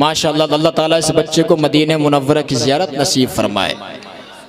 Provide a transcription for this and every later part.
ماشاءاللہ اللہ تعالیٰ اس بچے کو مدینہ منورہ کی زیارت نصیب فرمائے۔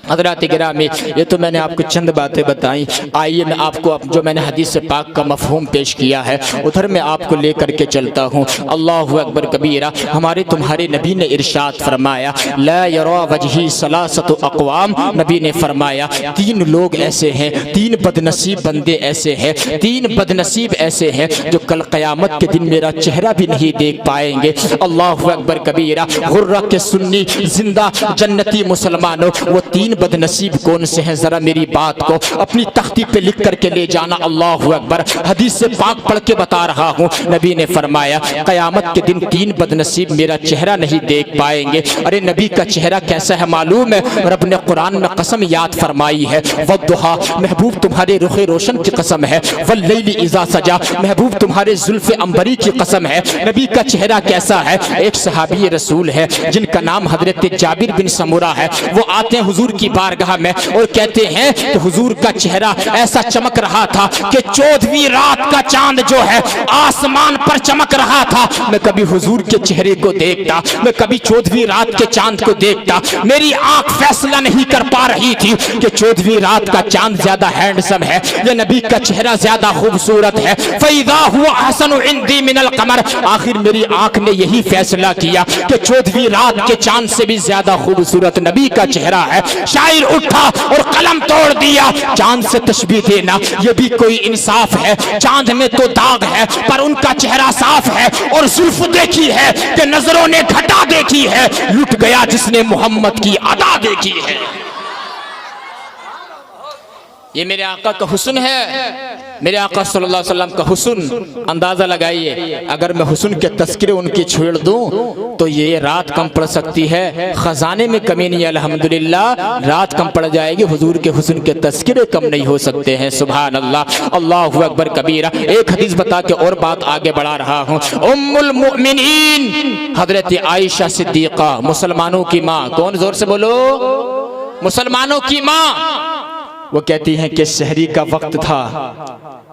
حضرات گرامی، یہ تو میں نے آپ کو چند باتیں بتائیں، آئیے میں آپ کو جو میں نے حدیث پاک کا مفہوم پیش کیا ہے ادھر میں آپ کو لے کر کے چلتا ہوں۔ اللہ اکبر کبیرہ، ہمارے تمہارے نبی نے ارشاد فرمایا لا یرا وجہی ثلاثۃ اقوام، نبی نے فرمایا تین لوگ ایسے ہیں، تین بدنصیب بندے ایسے ہیں، تین بدنصیب ایسے ہیں جو کل قیامت کے دن میرا چہرہ بھی نہیں دیکھ پائیں گے۔ اللہ اکبر کبیرہ، غرہ کے سنی زندہ جنتی مسلمانوں، وہ تین بدنصیب کون سے ہیں؟ ذرا میری بات کو اپنی تختی پہ لکھ کر کے لے جانا۔ اللہ اکبر، حدیث سے پاک پڑھ کے بتا رہا ہوں، نبی نے فرمایا قیامت کے دن تین بدنصیب میرا چہرہ نہیں دیکھ پائیں گے۔ ارے نبی کا چہرہ کیسا ہے معلوم ہے؟ رب نے قرآن میں قسم یاد فرمائی ہے، والضحیٰ، محبوب تمہارے رخ روشن کی قسم ہے، واللیل اذا سجا، محبوب تمہارے زلف عنبری کی قسم ہے۔ نبی کا چہرہ کیسا ہے؟ ایک صحابی رسول ہے جن کا نام حضرت جابر بن سمرہ ہے، وہ آتے ہیں حضور کی بارگاہ میں اور کہتے ہیں کہ حضور کا چہرہ ایسا چمک رہا تھا کہ 14ویں رات کا چاند جو ہے آسمان پر چمک رہا تھا۔ میں کبھی حضور کے چہرے کو دیکھتا، میں کبھی 14ویں رات کے چاند کو دیکھتا، میری آنکھ فیصلہ نہیں کر پا رہی تھی کہ 14ویں رات کا چاند زیادہ ہینڈسم ہے یا نبی کا چہرہ زیادہ خوبصورت ہے۔ فَإِذَا هُوَ أَحْسَنُ عِنْدِي مِنَ الْقَمَرِ، آخر میری آنکھ نے یہی فیصلہ کیا کہ 14ویں رات کے چاند سے بھی زیادہ خوبصورت نبی کا چہرہ ہے۔ شاعر اٹھا اور قلم توڑ دیا، چاند سے تشبیہ دینا یہ بھی کوئی انصاف ہے؟ چاند میں تو داغ ہے پر ان کا چہرہ صاف ہے، اور زلف دیکھی ہے کہ نظروں نے گھٹا دیکھی ہے، لٹ گیا جس نے محمد کی ادا دیکھی ہے۔ یہ میرے آقا کا حسن ہے، میرے آقا صلی اللہ علیہ وسلم کا حسن۔ اندازہ لگائیے اگر میں حسن کے تذکرے ان کی چھوڑ دوں تو یہ رات کم پڑ سکتی ہے، خزانے میں کمی نہیں ہے، الحمدللہ رات کم پڑ جائے گی، حضور کے حسن کے تذکرے کم نہیں ہو سکتے ہیں۔ سبحان اللہ، اللہ اکبر کبیرہ۔ ایک حدیث بتا کے اور بات آگے بڑھا رہا ہوں۔ ام المؤمنین حضرت عائشہ صدیقہ، مسلمانوں کی ماں، کون زور سے بولو؟ مسلمانوں کی ماں، وہ کہتی ہیں کہ سحری کا وقت تھا،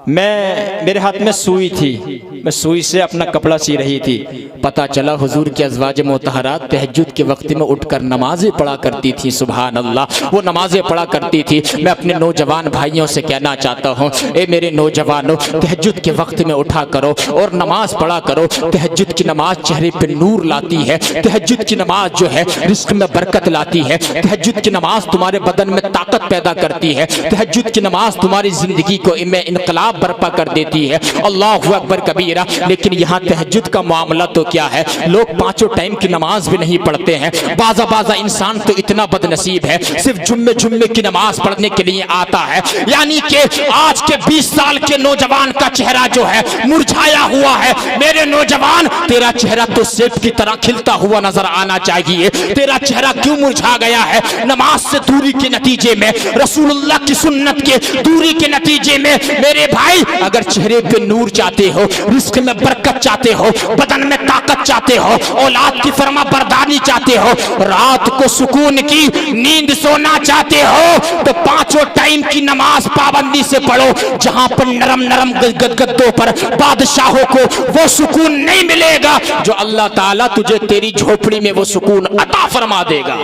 میرے ہاتھ میں سوئی تھی، میں سوئی سے اپنا کپڑا سی رہی تھی، پتہ چلا حضور کے ازواج مطہرات تہجد کے وقت میں اٹھ کر نمازیں پڑھا کرتی تھی۔ سبحان اللہ، وہ نمازیں پڑھا کرتی تھی۔ میں اپنے نوجوان بھائیوں سے کہنا چاہتا ہوں، اے میرے نوجوانوں، تہجد کے وقت میں اٹھا کرو اور نماز پڑھا کرو۔ تہجد کی نماز چہرے پہ نور لاتی ہے، تہجد کی نماز جو ہے رزق میں برکت لاتی ہے، تہجد کی نماز تمہارے بدن میں طاقت پیدا کرتی ہے، تہجد کی نماز تمہاری زندگی کو میں انقلاب برپا کر دیتی ہے۔ اللہ اکبر کبیرہ۔ لیکن یہاں تہجد کا معاملہ تو کیا ہے، لوگ پانچوں ٹائم کی نماز بھی نہیں پڑھتے ہیں۔ بعض انسان تو اتنا بد نصیب ہے صرف جمعے کی نماز پڑھنے کے لیے آتا ہے، یعنی کہ آج کے 20 سال کے نوجوان کا چہرہ جو ہے مرجھایا ہوا ہے۔ میرے نوجوان، تیرا چہرہ تو سیب کی طرح کھلتا ہوا نظر آنا چاہیے، تیرا چہرہ کیوں مرجھا گیا ہے؟ نماز سے دوری کے نتیجے میں، رسول اللہ کی سنت کے دوری کے نتیجے میں۔ میرے بھائی، اگر چہرے پہ نور چاہتے ہو، رزق میں برکت چاہتے ہو، بدن میں طاقت چاہتے ہو، اولاد کی فرما برداری چاہتے ہو، رات کو سکون کی نیند سونا چاہتے ہو، تو پانچوں ٹائم کی نماز پابندی سے پڑھو۔ جہاں پر نرم گدوں پر بادشاہوں کو وہ سکون نہیں ملے گا جو اللہ تعالیٰ تجھے تیری جھوپڑی میں وہ سکون عطا فرما دے گا۔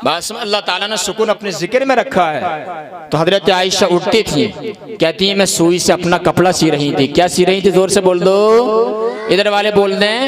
بس اللہ تعالیٰ نے سکون اپنے ذکر میں رکھا ہے۔ تو حضرت عائشہ اٹھتی تھی، کہتی ہیں میں سوئی سے اپنا کپڑا سی رہی تھی۔ کیا سی رہی تھی؟ زور سے بول دو، ادھر والے بول دیں۔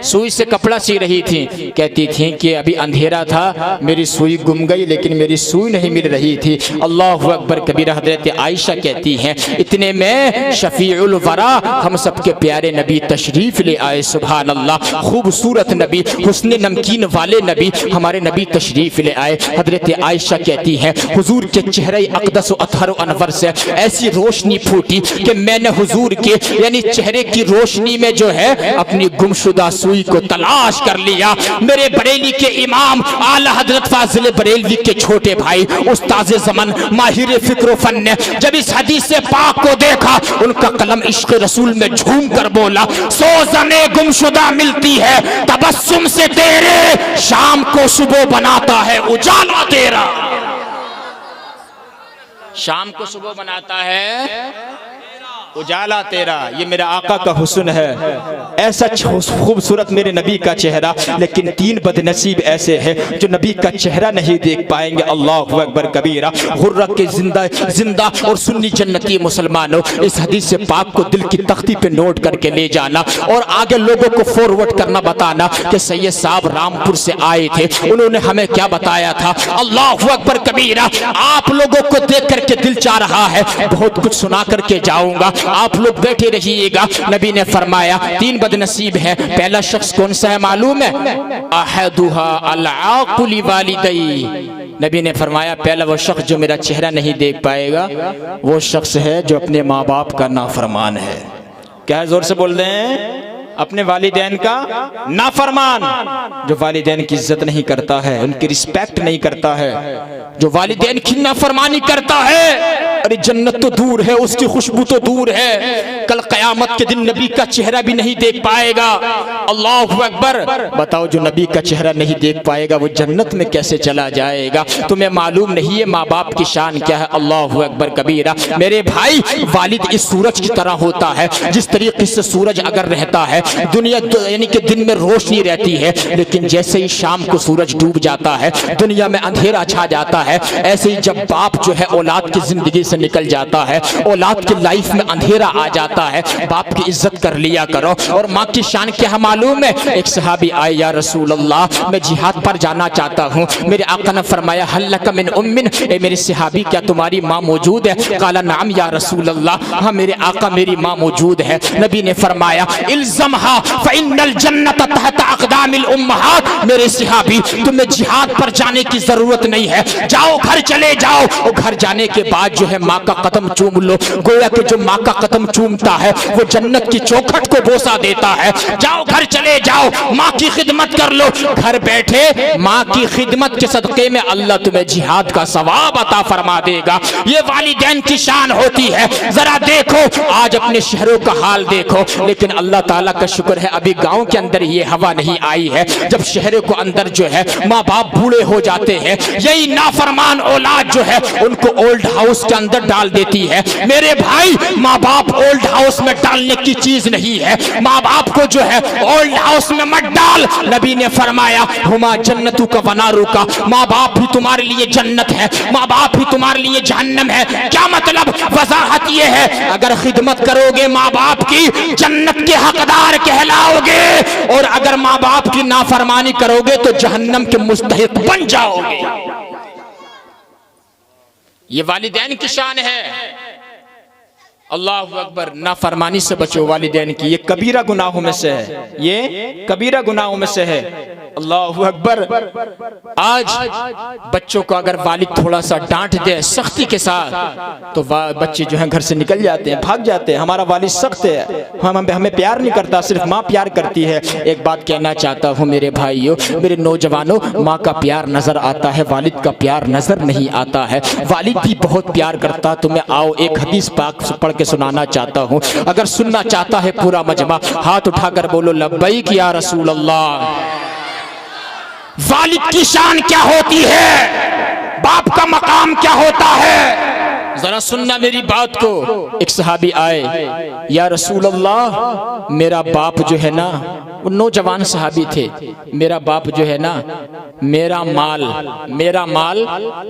سوئی سے کپڑا سی رہی تھی، کہتی تھی کہ ابھی اندھیرا تھا، میری سوئی گم گئی لیکن میری سوئی نہیں مل رہی تھی۔ اللہ اکبر کبیرہ۔ حضرت عائشہ کہتی ہیں اتنے میں شفیع الورا، ہم سب کے پیارے نبی تشریف لے آئے۔ سبحان اللہ، خوبصورت نبی، حسن نمکین والے نبی، ہمارے نبی تشریف لے آئے۔ حضرت عائشہ کہتی ہیں حضور کے چہرے اقدس و اطہر و انور سے ایسی روشنی پھوٹی کہ میں نے حضور کے یعنی چہرے کی روشنی میں جو ہے اپنی گمشدہ سوئی کو تلاش کر لیا۔ میرے بریلی کے امام اعلی حضرت فاضل بریلوی کے چھوٹے بھائی استاد زمن ماہر فکر و فن نے جب اس حدیث پاک کو دیکھا، ان کا قلم عشق رسول میں جھوم کر بولا، سوزنے گمشدہ ملتی ہے تبسم سے تیرے، شام کو صبح بناتا ہے اجالا تیرا۔ شام کو صبح بناتا ہے اجالا تیرا، یہ میرے آقا کا حسن ہے، ایسا خوبصورت میرے نبی کا چہرہ، لیکن 3 بدنصیب ایسے ہیں جو نبی کا چہرہ نہیں دیکھ پائیں گے۔ اللہ اکبر کبیرہ۔ غرہ کے زندہ اور سنی جنتی مسلمانوں، اس حدیث پاک کو دل کی تختی پہ نوٹ کر کے لے جانا اور آگے لوگوں کو فارورڈ کرنا، بتانا کہ سید صاحب رامپور سے آئے تھے، انہوں نے ہمیں کیا بتایا تھا۔ اللہ اکبر کبیرہ۔ آپ لوگوں کو دیکھ کر کے دل چاہ رہا ہے، بہت کچھ سنا کر کے جاؤں گا، آپ لوگ بیٹھے رہیے گا۔ نبی نے فرمایا 3 بدنصیب ہیں، پہلا شخص کون سا ہے معلوم ہے؟ احدھا العاق لوالدی، نبی نے فرمایا پہلا وہ شخص جو میرا چہرہ نہیں دیکھ پائے گا وہ شخص ہے جو اپنے ماں باپ کا نافرمان ہے۔ کیا زور سے بول رہے ہیں؟ اپنے والدین کا نافرمان، جو والدین کی عزت نہیں کرتا ہے، ان کی رسپیکٹ نہیں کرتا ہے، جو والدین کی نافرمانی کرتا ہے، ارے جنت تو دور ہے، اس کی خوشبو تو دور ہے، کل قیامت کے دن نبی کا چہرہ بھی نہیں دیکھ پائے گا۔ اللہ اکبر۔ بتاؤ جو نبی کا چہرہ نہیں دیکھ پائے گا وہ جنت میں کیسے چلا جائے گا؟ تمہیں معلوم نہیں ہے ماں باپ کی شان کیا ہے؟ اللہ اکبر کبیرہ۔ میرے بھائی، والد اس سورج کی طرح ہوتا ہے، جس طریقے سے سورج اگر رہتا ہے دنیا، یعنی کہ دن میں روشنی رہتی ہے، لیکن جیسے ہی شام کو سورج ڈوب جاتا ہے دنیا میں اندھیرا چھا جاتا ہے، ایسے ہی جب باپ جو ہے اولاد کی زندگی سے نکل جاتا ہے، اولاد کی لائف میں اندھیرا آ جاتا ہے۔ باپ کی عزت کر لیا کرو۔ اور ماں کی شان کیا معلوم ہے؟ ایک صحابی آئے، یا رسول اللہ میں جہاد پر جانا چاہتا ہوں، میرے آقا نے فرمایا حل لک من ام، اے میرے صحابی کیا تمہاری ماں موجود ہے؟ قال نعم یا رسول اللہ، ہاں میرے آقا میری ماں موجود ہے۔ نبی نے فرمایا الزمھا فإن الجنة تحت اقدام الامہات، میرے صحابی تمہیں جہاد پر جانے کی ضرورت نہیں ہے، جاؤ گھر چلے جاؤ، اور گھر جانے کے بعد جو ہے ماں کا قدم چوم لو، گویا کہ جو ماں کا قدم چومتا ہے وہ جنت کی چوکھٹ کو بوسہ دیتا ہے۔ جاؤ گھر چلے جاؤ، ماں کی خدمت کر لو، گھر بیٹھے ماں کی خدمت کے صدقے میں اللہ تمہیں جہاد کا ثواب عطا فرما دے گا۔ یہ والدین کی شان ہوتی ہے۔ ذرا دیکھو آج اپنے شہروں کا حال دیکھو، لیکن اللہ تعالیٰ کا شکر ہے ابھی گاؤں کے اندر یہ ہوا نہیں آئی ہے، جب شہروں کو اندر جو ہے ماں باپ بوڑھے ہو جاتے ہیں، یہی نافرمان اولاد جو ہے ان کو اولڈ ہاؤس کے اندر ڈال دیتی ہے۔ میرے بھائی، ماں باپ اولڈ ہاؤس میں ڈالنے کی چیز نہیں ہے، ماں باپ کو جو ہے اولڈ ہاؤس میں مت ڈال۔ نبی نے فرمایا ہما جنتو کا ونارو کا، ماں باپ بھی تمہارے لیے جنت ہے، ماں باپ بھی تمہارے لیے جہنم ہے۔ کیا مطلب؟ وضاحت یہ ہے اگر خدمت کرو گے ماں باپ کی جنت کے حقدار کہلاؤ گے، اور اگر ماں باپ کی نافرمانی کرو گے تو جہنم کے مستحق بن جاؤ گے۔ یہ والدین کی شان ہے۔ اللہ اکبر۔ نافرمانی سے بچو والدین کی، یہ کبیرہ گناہوں میں سے ہے، یہ کبیرہ گناہوں میں سے ہے۔ اللہ اکبر۔ آج بچوں کو اگر والد تھوڑا سا ڈانٹ دے سختی کے ساتھ تو بچے جو ہیں گھر سے نکل جاتے ہیں، بھاگ جاتے ہیں، ہمارا والد سخت ہے، ہمیں پیار نہیں کرتا، صرف ماں پیار کرتی ہے۔ ایک بات کہنا چاہتا ہوں میرے بھائیوں، میرے نوجوانوں، ماں کا پیار نظر آتا ہے، والد کا پیار نظر نہیں آتا ہے۔ والد بھی بہت پیار کرتا۔ تمہیں آؤ ایک حدیث پاک پڑھ کے سنانا چاہتا ہوں، اگر سننا چاہتا ہے پورا مجمع ہاتھ اٹھا کر بولو لبیک یا رسول اللہ۔ والد کی شان کیا ہوتی ہے؟ باپ کا مقام کیا ہوتا ہے؟ ذرا سننا میری بات کو۔ ایک صحابی آئے، یا رسول اللہ میرا باپ جو ہے نا، وہ نوجوان صحابی تھے، میرا باپ جو ہے نا میرا مال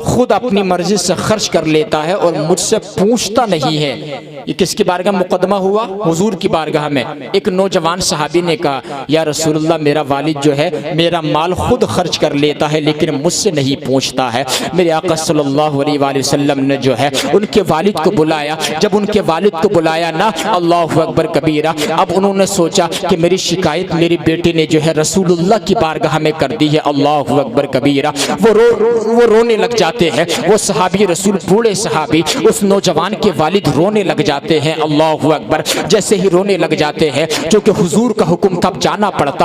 خود اپنی مرضی سے خرچ کر لیتا ہے اور مجھ سے پوچھتا نہیں ہے۔ یہ کس کی بارگاہ مقدمہ ہوا؟ حضور کی بارگاہ میں۔ ایک نوجوان صحابی نے کہا یا رسول اللہ میرا والد جو ہے میرا مال خود خرچ کر لیتا ہے لیکن مجھ سے نہیں پوچھتا ہے۔ میرے آقا صلی اللہ علیہ وآلہ وسلم نے جو ہے ان کے والد کو بلایا۔ جب ان کے والد کو بلایا نا، اللہ اکبر کبیرہ، اب انہوں نے سوچا کہ میری شکایت میری بیٹے نے جو ہے رسول اللہ کی بارگاہ میں کر دی ہے۔ اللہ اکبر کبیرہ۔ وہ رونے لگ جاتے ہیں، وہ صحابی رسول بوڑھے صحابی اس نوجوان کے والد رونے لگ جاتے ہیں۔ اللہ اکبر۔ جیسے ہی رونے لگ جاتے ہیں، جو کہ حضور کا حکم تب جانا پڑتا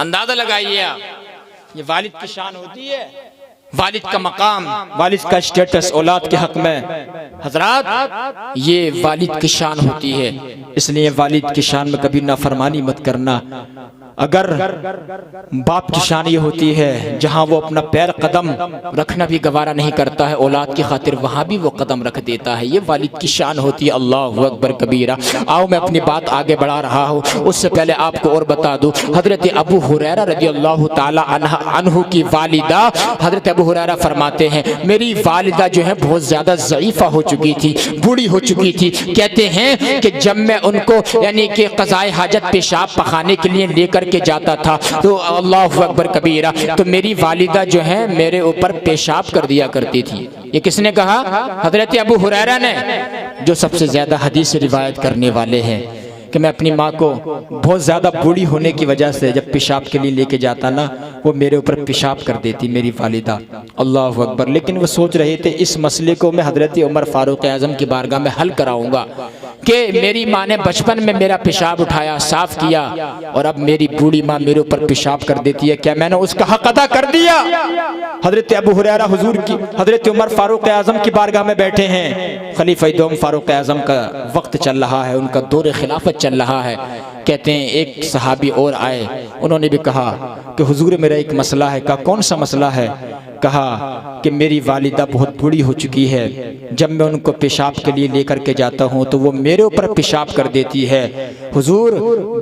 اندازہ لگائیے آپ، یہ والد کی شان ہوتی ہے، والد کا مقام، والد کا اسٹیٹس اولاد کے حق میں حضرات یہ والد کی شان ہوتی ہے۔ اس لیے والد کی شان میں کبھی نافرمانی مت کرنا۔ اگر باپ کی شان یہ ہوتی ہے جہاں وہ اپنا پیر قدم رکھنا بھی گوارا نہیں کرتا ہے اولاد کی خاطر، وہاں بھی وہ قدم رکھ دیتا ہے، یہ والد کی شان ہوتی ہے۔ اللہ اکبر کبیرہ۔ آؤ میں اپنی بات آگے بڑھا رہا ہوں، اس سے پہلے آپ کو اور بتا دوں، حضرت ابو ہریرہ رضی اللہ تعالی عنہ کی والدہ، حضرت ابو ہریرہ فرماتے ہیں میری والدہ جو ہے بہت زیادہ ضعیفہ ہو چکی تھی، بوڑھی ہو چکی تھی۔ کہتے ہیں کہ جب میں ان کو یعنی کہ قضائے حاجت پیشاب پخانے کے لیے لے کر کے جاتا تھا تو اللہ اکبر کبیرہ، تو میری والدہ جو ہے میرے اوپر پیشاب کر دیا کرتی تھی۔ یہ کس نے کہا؟ حضرت ابو ہریرہ نے، جو سب سے زیادہ حدیث روایت کرنے والے ہیں، کہ میں اپنی ماں کو بہت زیادہ بوڑھی ہونے کی وجہ سے جب پیشاب کے لیے لے کے جاتا نا، وہ میرے اوپر پیشاب کر دیتی میری والدہ۔ اللہ اکبر۔ لیکن وہ سوچ رہے تھے اس مسئلے کو میں حضرت عمر فاروق اعظم کی بارگاہ میں حل کراؤں گا کہ میری ماں نے بچپن میں میرا پیشاب اٹھایا، صاف کیا، اور اب میری بوڑھی ماں میرے اوپر پیشاب کر دیتی ہے، کیا میں نے اس کا حق ادا کر دیا؟ حضرت ابو ہریرہ حضور کی حضرت عمر فاروق اعظم کی بارگاہ میں بیٹھے ہیں، خلیفہ دوم فاروق اعظم کا وقت چل رہا ہے، ان کا دور خلافت چل رہا ہے۔ کہتے ہیں ایک صحابی اور آئے، انہوں نے بھی کہا کہ حضور میرا ایک مسئلہ ہے۔ کہا کون سا مسئلہ ہے؟ کہا کہ میری والدہ بہت بوڑھی ہو چکی ہے، جب میں ان کو پیشاب کے لیے لے کر کے جاتا ہوں تو وہ میرے اوپر پیشاب کر دیتی ہے۔ حضور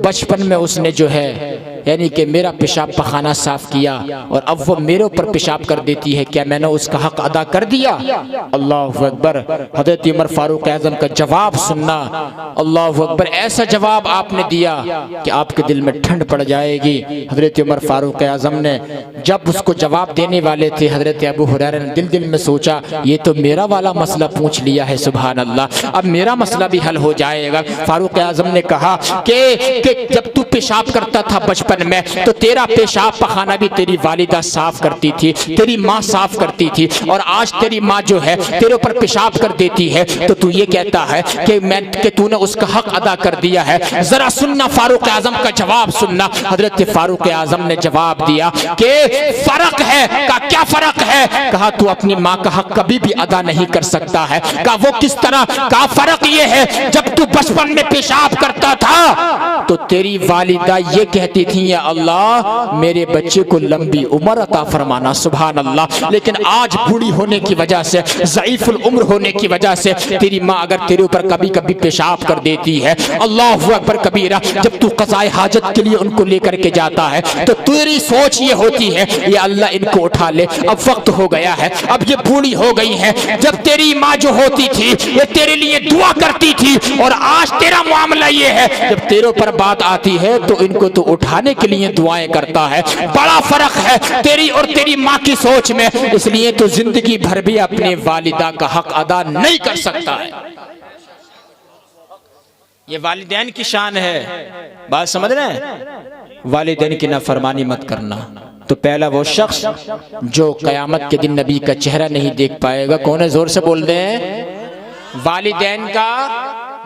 بچپن میں اس نے جو ہے یعنی کہ میرا پیشاب پخانہ صاف کیا اور اب وہ میرے اوپر پیشاب کر دیتی ہے، کیا میں نے اس کا حق ادا کر دیا؟ اللہ اکبر۔ حضرت عمر فاروق اعظم کا جواب سننا، اللہ اکبر، ایسا جواب آپ نے دیا کہ آپ کے دل میں ٹھنڈ پڑ جائے گی۔ حضرت عمر فاروق اعظم نے جب اس کو جواب دینے والے تھے، حضرت ابو ہریرہ نے دل میں سوچا یہ تو میرا والا مسئلہ پوچھ لیا ہے، سبحان اللہ، اب میرا مسئلہ بھی حل ہو جائے گا۔ فاروق اعظم نے کہا کہ جب تو پیشاب کرتا تھا بچپن میں تو تیرا پیشاب پخانہ بھی تیری والدہ صاف کرتی تھی، تیری ماں صاف کرتی تھی، اور آج تیری ماں جو ہے تیرے اوپر پیشاب کر دیتی ہے تو تو یہ کہتا ہے کہ تو نے اس کا حق ادا کر دیا ہے۔ ذرا سننا فاروق اعظم کا جواب سننا۔ حضرت فاروق اعظم نے جواب دیا کہ فرق ہے۔ کہا کیا فرق ہے؟ کہا تو اپنی ماں کا حق کبھی بھی ادا نہیں کر سکتا ہے۔ کہا وہ کس طرح؟ کہا فرق یہ ہے جب تو بچپن میں پیشاب کرتا تھا تو تیری والدہ یہ کہتی تھی یا اللہ میرے بچے کو لمبی عمر عطا فرمانا، سبحان اللہ، لیکن آج بوڑھی ہونے کی وجہ سے، ضعیف العمر ہونے کی وجہ سے تیری ماں اگر تیرے اوپر کبھی کبھی پیشاب کر دیتی ہے، اللہ اکبر کبیرہ، جب تو قضائے حاجت کے لیے ان کو لے کر کے جاتا ہے تو تیری سوچ یہ ہوتی ہے یا اللہ ان کو اٹھا لے، اب وقت ہو گیا ہے، اب یہ بوڑھی ہو گئی ہے۔ جب تیری ماں جو ہوتی تھی یہ تیرے لیے دعا کرتی تھی، اور آج تیرا معاملہ یہ ہے جب تیرے اوپر بات آتی ہے تو ان کو تو اٹھانے کے لیے دعائیں کرتا ہے۔ بڑا فرق ہے تیری اور تیری ماں کی سوچ میں، اس لیے تو زندگی بھر بھی اپنے والدہ کا حق ادا نہیں کر سکتا ہے۔ یہ والدین کی شان ہے، بات سمجھ رہے ہیں؟ والدین کی نافرمانی مت کرنا۔ تو پہلا وہ شخص جو قیامت کے دن نبی کا چہرہ نہیں دیکھ پائے گا، کون ہے؟ زور سے بول دیں، والدین کا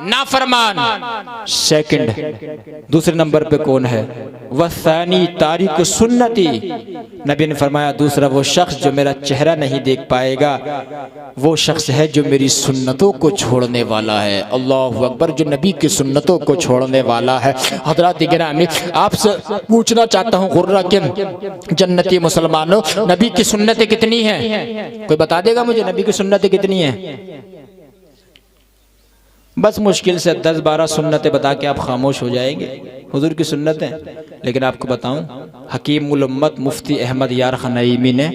نافرمان۔ سیکنڈ، دوسرے نمبر پہ کون ہے؟ وَالثَّانِي تَارِكُ سُنَّتِي، نبی نے فرمایا دوسرا وہ شخص جو میرا چہرہ نہیں دیکھ پائے گا وہ شخص ہے جو میری سنتوں کو چھوڑنے والا ہے۔ اللہ اکبر، جو نبی کی سنتوں کو چھوڑنے والا ہے۔ حضرات گرامی، آپ سے پوچھنا چاہتا ہوں غرہ کے جنتی مسلمانوں، نبی کی سنتیں کتنی ہیں؟ کوئی بتا دے گا مجھے نبی کی سنتیں کتنی ہیں؟ بس مشکل سے 10-12 سنتیں بتا کے آپ خاموش ہو جائیں گے، حضور کی سنتیں۔ لیکن آپ کو بتاؤں، حکیم الامت مفتی احمد یار خان نعیمی نے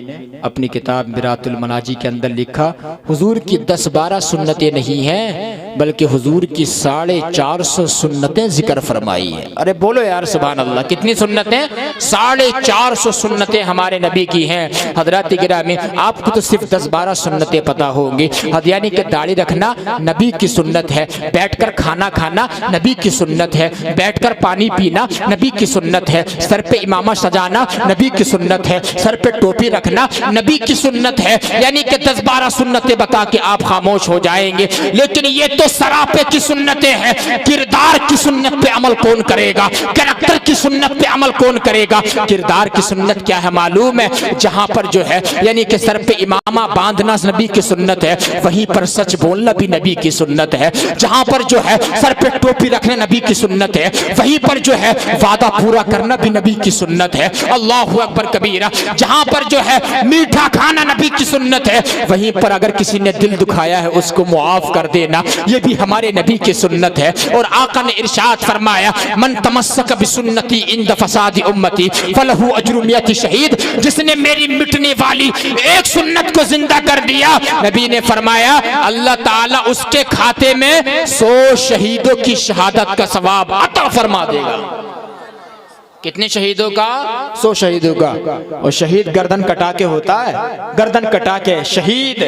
اپنی کتاب مرات المناجی کے اندر لکھا حضور کی 10-12 سنتیں نہیں ہیں بلکہ حضور کی 450 سنتیں ذکر فرمائی ہیں۔ ارے بولو یار سبحان اللہ، کتنی سنتیں؟ 450 سنتیں ہمارے نبی کی ہیں۔ حضرات گرامی، آپ کو تو صرف 10-12 سنتیں پتا ہوں گی، یعنی کہ داڑھی رکھنا نبی کی سنت ہے، بیٹھ کر کھانا کھانا نبی کی سنت ہے، بیٹھ کر پانی پینا نبی کی سنت ہے، سر پہ امامہ سجانا نبی کی سنت ہے، سر پہ ٹوپی رکھنا نبی کی سنت ہے۔ یعنی کہ 10-12 سنتیں بتا کے آپ خاموش ہو جائیں گے، لیکن یہ تو سراپے کی سنتیں ہیں، کردار کی سنت پہ عمل کون کرے گا؟ کریکٹر کی سنت پہ عمل کون کرے گا؟ کردار کی سنت کیا ہے معلوم ہے؟ جہاں پر جو ہے یعنی کہ سر پہ امامہ باندھنا نبی کی سنت ہے، وہیں پر سچ بولنا بھی نبی کی سنت ہے۔ جہاں پر جو ہے سر پہ ٹوپی رکھنا نبی کی سنت ہے، وہیں پر جو ہے وعدہ پورا کرنا بھی نبی کی سنت ہے۔ اللہ اکبر کبیرہ۔ جہاں پر جو ہے میٹھا کھانا نبی کی سنت ہے، وہیں پر اگر کسی نے دل دکھایا ہے اس کو معاف کر دینا یہ بھی ہمارے نبی کی سنت ہے۔ اور آقا نے ارشاد فرمایا من تمسک بسنتی عند فساد امتی فلہ اجر مئۃ شہید، جس نے میری مٹنے والی ایک سنت کو زندہ کر دیا، نبی نے فرمایا اللہ تعالیٰ اس کے کھاتے میں 100 شہیدوں کی شہادت کا ثواب عطا فرما دے گا۔ کتنے شہیدوں کا؟ 100 شہیدوں کا۔ اور شہید گردن کٹا کے ہوتا ہے، گردن کٹا کے شہید،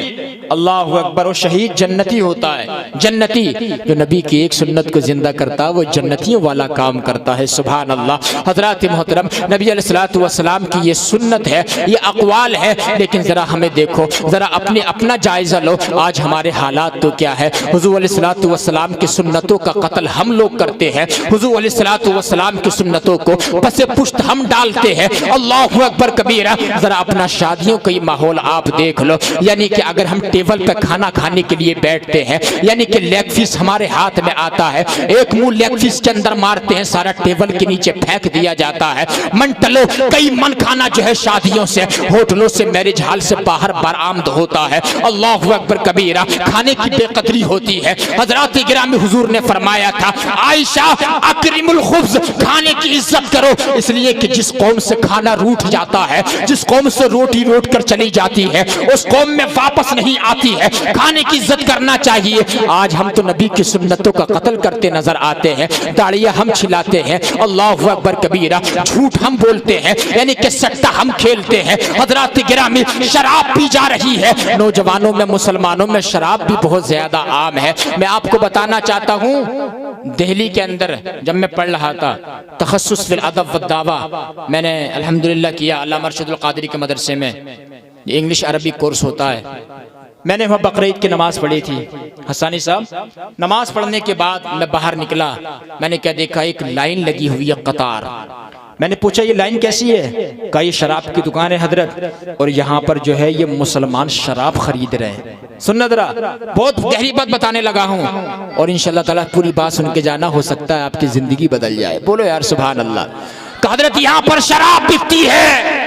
اللہ اکبر، اور شہید جنتی ہوتا ہے، جنتی جو نبی کی ایک سنت کو زندہ کرتا ہے وہ جنتیوں والا کام کرتا ہے۔ سبحان اللہ۔ حضرات محترم، نبی علیہ الصلوۃ والسلام کی یہ سنت ہے، یہ اقوال ہے، لیکن ذرا ہمیں دیکھو، ذرا اپنا جائزہ لو، آج ہمارے حالات تو کیا ہے؟ حضور علیہ الصلوۃ والسلام کی سنتوں کا قتل ہم لوگ کرتے ہیں، حضور علیہ الصلوۃ والسلام کی سنتوں کو پس پشت ہم ڈالتے ہیں۔ اللہ اکبر کبیرہ۔ ذرا اپنا شادیوں کا یہ ماحول آپ دیکھ لو، یعنی کہ اگر ہم ٹیبل پہ کھانا کھانے کے لیے بیٹھتے ہیں، یعنی کہ لیگ پیس ہمارے ہاتھ میں آتا ہے، ایک منہ لیگ پیس کے اندر مارتے ہیں، سارا ٹیبل کے نیچے پھینک دیا جاتا ہے۔ منٹلو کئی من کھانا جو ہے شادیوں سے، ہوٹلوں سے، میرج ہال سے باہر برآمد ہوتا ہے۔ اللہ اکبر کبیرہ۔ کھانے کی بے قدری ہوتی ہے۔ حضرات گرامی، حضور نے فرمایا تھا عائشہ اکرم الخبز، کھانے کی عزت کرو، اس لیے کہ جس قوم سے کھانا روٹ جاتا ہے، جس قوم سے روٹی روٹ کر چلی جاتی ہے، اس قوم میں واپس نہیں آتی ہے۔ کھانے کی عزت کرنا چاہیے۔ آج ہم تو نبی کی سنتوں کا قتل کرتے نظر آتے ہیں، داڑیاں ہم چھلاتے ہیں، اللہ اکبر کبیرہ، جھوٹ ہم بولتے ہیں، یعنی کہ سٹہ ہم کھیلتے ہیں۔ حضرات گرامی، شراب پی جا رہی ہے، نوجوانوں میں، مسلمانوں میں شراب بھی بہت زیادہ عام ہے۔ میں آپ کو بتانا چاہتا ہوں، دہلی کے اندر جب میں پڑھ رہا تھا تخصص فی الادب والدعوہ، میں نے الحمدللہ کیا علامہ ارشد القادری کے مدرسے میں، انگلش عربی کورس ہوتا ہے۔ میں نے وہاں بقرعید کی نماز پڑھی تھی، حسانی صاحب۔ نماز پڑھنے کے بعد میں باہر نکلا، میں نے کیا دیکھا، ایک لائن لگی ہوئی ہے، قطار۔ میں نے پوچھا یہ لائن کیسی ہے؟ کہا یہ شراب کی دکان ہے حضرت، اور یہاں پر جو ہے یہ مسلمان شراب خرید رہے ہیں۔ سننا ذرا، بہت گہری بات بتانے لگا ہوں، اور انشاءاللہ تعالیٰ پوری بات سن کے جانا، ہو سکتا ہے آپ کی زندگی بدل جائے۔ بولو یار سبحان اللہ۔ کہ حضرت یہاں پر شراب بکتی ہے۔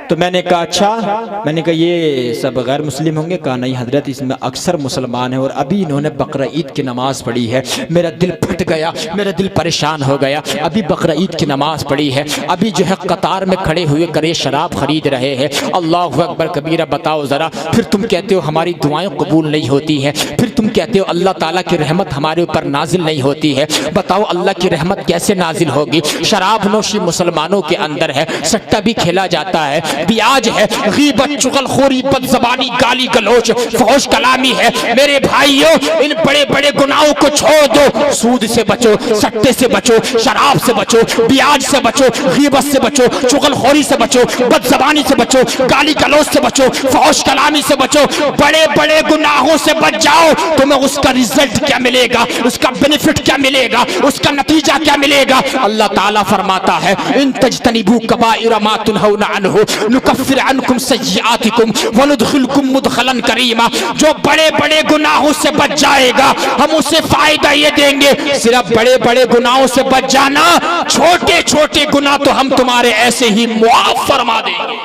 تو میں نے کہا اچھا، میں نے کہا یہ سب غیر مسلم ہوں گے؟ کہا نہیں حضرت، اس میں اکثر مسلمان ہیں، اور ابھی انہوں نے بقرعید کی نماز پڑھی ہے۔ میرا دل پھٹ گیا، میرا دل پریشان ہو گیا، ابھی بقرعید کی نماز پڑھی ہے، ابھی جو ہے قطار میں کھڑے ہوئے کرے شراب خرید رہے ہیں۔ اللہ اکبر کبیرہ۔ بتاؤ ذرا، پھر تم کہتے ہو ہماری دعائیں قبول نہیں ہوتی ہیں، پھر تم کہتے ہو اللہ تعالیٰ کی رحمت ہمارے اوپر نازل نہیں ہوتی ہے۔ بتاؤ اللہ کی رحمت کیسے نازل ہوگی؟ شراب نوشی مسلمانوں کے اندر ہے، سٹہ بھی کھیلا جاتا ہے، بیاج ہے، غیبت، چغل خوری، بد زبانی، گالی گلوچ، فحش کلامی ہے۔ میرے بھائیوں، ان بڑے بڑے گناہوں کو چھوڑ دو، سود سے بچو، سٹے سے بچو، شراب سے بچو، بیاج سے بچو، غیبت سے بچو، چغل خوری سے بچو، بد زبانی سے بچو، گالی گلوچ سے بچو، فحش کلامی سے بچو، بڑے بڑے گناہوں سے بچ جاؤ۔ تمہیں اس کا رزلٹ کیا ملے گا، اس کا بینیفٹ کیا ملے گا، اس کا نتیجہ کیا ملے گا؟ اللہ تعالیٰ فرماتا ہے ان تجتنبوا کبائر ما تنہون عنہ نکفر عنکم سیئاتکم وندخلکم مدخلا کریما۔ جو بڑے بڑے گناہوں سے بچ جائے گا ہم اسے فائدہ یہ دیں گے، صرف بڑے بڑے گناہوں سے بچ جانا، چھوٹے چھوٹے گناہ تو ہم تمہارے ایسے ہی معاف فرما دیں گے۔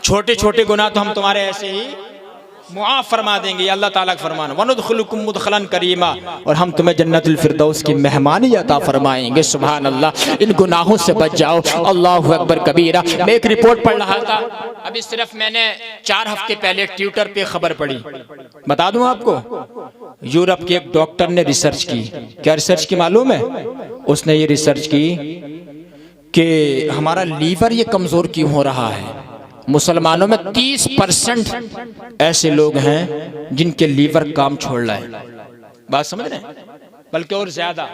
چھوٹے چھوٹے گناہ تو ہم تمہارے ایسے ہی معاف فرما دیں گے، یہ اللہ تعالیٰ کا فرمان۔ وَنُدْخِلُكُمْ مُدْخَلًا كَرِيمًا، اور ہم تمہیں جنت الفردوس کی مہمانی عطا فرمائیں گے۔ سبحان اللہ۔ ان گناہوں سے بچ جاؤ۔ اللہ اکبر کبیرہ۔ میں ایک رپورٹ پڑھ رہا تھا، ابھی صرف میں نے 4 ہفتے پہلے ٹویٹر پہ خبر پڑھی، بتا دوں آپ کو۔ یورپ کے ایک ڈاکٹر نے ریسرچ کی۔ کیا ریسرچ کی معلوم ہے؟ اس نے یہ ریسرچ کی کہ ہمارا لیور یہ کمزور کیوں ہو رہا ہے۔ مسلمانوں میں 30% ایسے لوگ ہیں جن کے لیور کام چھوڑ رہے ہیں، بات سمجھ رہے ہیں؟ بلکہ اور زیادہ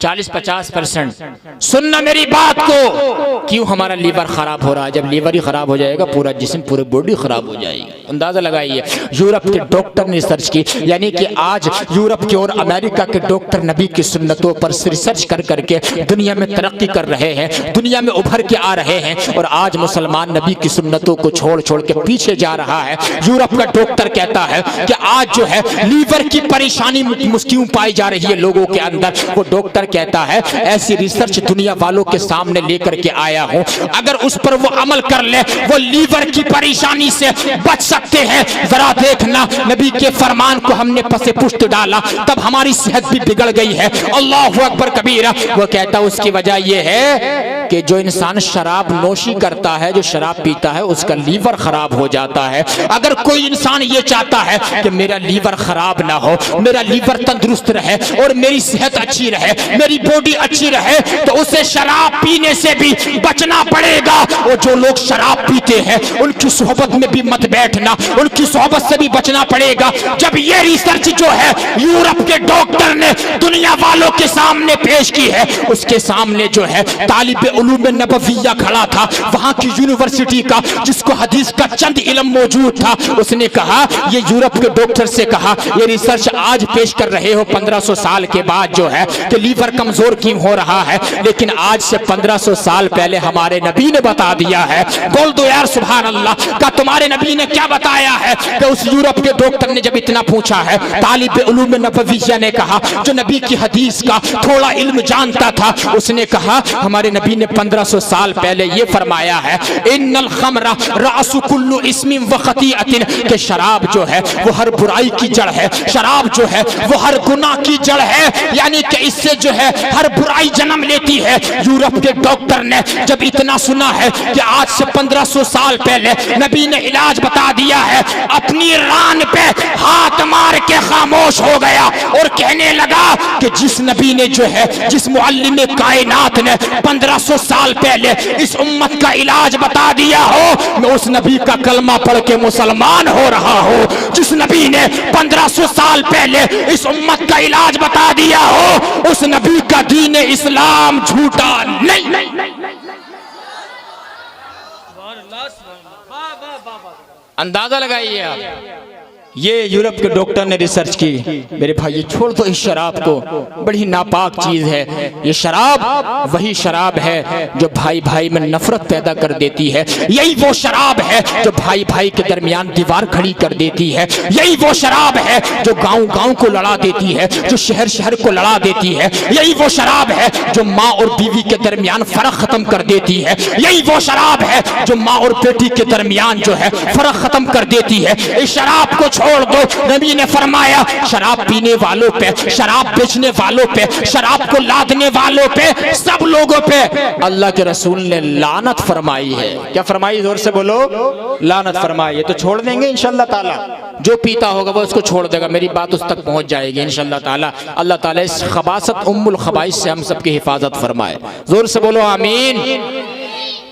40-50%. سننا میری بات کو. کیوں ہمارا لیور خراب ہو رہا ہے؟ جب لیور ہی خراب ہو جائے گا پورا جسم پورے باڈی خراب ہو جائے گی. اندازہ لگائیے. یورپ کے ڈاکٹر نے ریسرچ کی، یعنی کہ آج یورپ کے اور امریکہ کے ڈاکٹر نبی کی سنتوں پر ریسرچ کر کر کے دنیا میں ترقی کر رہے ہیں، دنیا میں ابھر کے آ رہے ہیں. اور آج مسلمان نبی کی سنتوں کو چھوڑ چھوڑ کے پیچھے جا رہا ہے. یورپ کا ڈاکٹر کہتا ہے کہ آج جو ہے لیور کی پریشانی کیوں پائی جا رہی ہے لوگوں کے اندر. وہ ڈاکٹر کہتا ہے ایسی ریسرچ دنیا والوں کے سامنے لے کر کے آیا ہوں، اگر اس پر وہ عمل کر لے وہ لیور کی پریشانی سے بچ سکتے ہیں. ذرا دیکھنا نبی کے فرمان کو ہم نے پس پشت ڈالا تب ہماری صحت بھی بگڑ گئی ہے. اللہ اکبر کبیرہ. وہ کہتا اس کی وجہ یہ ہے کہ جو انسان شراب نوشی کرتا ہے، جو شراب پیتا ہے، اس کا لیور خراب ہو جاتا ہے. اگر کوئی انسان یہ چاہتا ہے کہ میرا لیور خراب نہ ہو، میرا لیور تندرست رہے اور میری صحت اچھی رہے، میری باڈی اچھی رہے، تو اسے شراب پینے سے بھی بچنا پڑے گا. اور جو لوگ شراب پیتے ہیں ان کی صحبت میں بھی مت بیٹھنا، ان کی صحبت سے بھی بچنا پڑے گا. جب یہ ریسرچ جو ہے یورپ کے ڈاکٹر نے دنیا والوں کے سامنے پیش کی ہے، اس کے سامنے جو ہے طالب علوم نبویہ کھڑا تھا، وہاں کی یونیورسٹی کا، جس کو حدیث کا چند علم موجود تھا. اس نے کہا، یہ یورپ کے ڈاکٹر سے کہا، یہ ریسرچ آج پیش کر رہے ہو 1500 سال کے بعد جو ہے کہ لیور کمزور کیوں ہو رہا ہے، لیکن آج سے 1500 سال پہلے ہمارے نبی نے بتا دیا ہے. بول دو یار سبحان اللہ. کہ تمہارے نبی نے کیا بتایا ہے؟ کہ اس یورپ کے ڈاکٹر نے جب اتنا پوچھا ہے، طالب علوم نبویہ نے کہا، جو نبی کی حدیث کا تھوڑا علم جانتا تھا، اس نے کہا ہمارے نبی نے 1500 سال پہلے یہ فرمایا ہے، ان الخمر رأس کل اسم و خطیئۃ، کہ شراب جو ہے وہ ہر برائی کی جڑ ہے، شراب جو ہے وہ ہر گناہ کی جڑ ہے، یعنی کہ اس سے جو ہے ہر برائی جنم لیتی ہے. یورپ کے ڈاکٹر نے جب اتنا سنا ہے کہ آج سے 1500 سال پہلے نبی نے علاج بتا دیا ہے، اپنی ران پہ ہاتھ مار کے خاموش ہو گیا اور کہنے لگا کہ جس نبی نے جو ہے، جس معلم کائنات نے 1500 سال پہلے اس امت کا علاج بتا دیا ہو، میں اس نبی کا کلمہ پڑھ کے مسلمان ہو رہا ہوں. جس نبی نے 1500 سال پہلے اس امت کا علاج بتا دیا ہو، اس نبی کا دین اسلام جھوٹا نہیں. اندازہ لگائیے آپ. یہ یورپ کے ڈاکٹر نے ریسرچ کی. میرے بھائی چھوڑ دو اس شراب کو، بڑی ناپاک چیز ہے یہ شراب. وہی شراب ہے جو بھائی بھائی میں نفرت پیدا کر دیتی ہے. یہی وہ شراب ہے جو بھائی بھائی کے درمیان دیوار کھڑی کر دیتی ہے. یہی وہ شراب ہے جو گاؤں گاؤں کو لڑا دیتی ہے، جو شہر شہر کو لڑا دیتی ہے. یہی وہ شراب ہے جو ماں اور بیوی کے درمیان فرق ختم کر دیتی ہے. یہی وہ شراب ہے جو ماں اور بیٹی کے درمیان جو ہے فرق ختم کر دیتی ہے. اس شراب کو چھوڑ دو. نبی نے فرمایا شراب پینے والوں پہ، شراب بیچنے والوں پہ، شراب کو لادنے والوں پہ، سب لوگوں پہ اللہ کے رسول نے لعنت فرمائی ہے. کیا فرمائی؟ زور سے بولو. لعنت فرمائی ہے. تو چھوڑ دیں گے انشاءاللہ تعالی. جو پیتا ہوگا وہ اس کو چھوڑ دے گا. میری بات اس تک پہنچ جائے گی انشاءاللہ تعالی. اللہ تعالی اس خباثت ام الخبائث سے ہم سب کی حفاظت فرمائے. زور سے بولو آمین.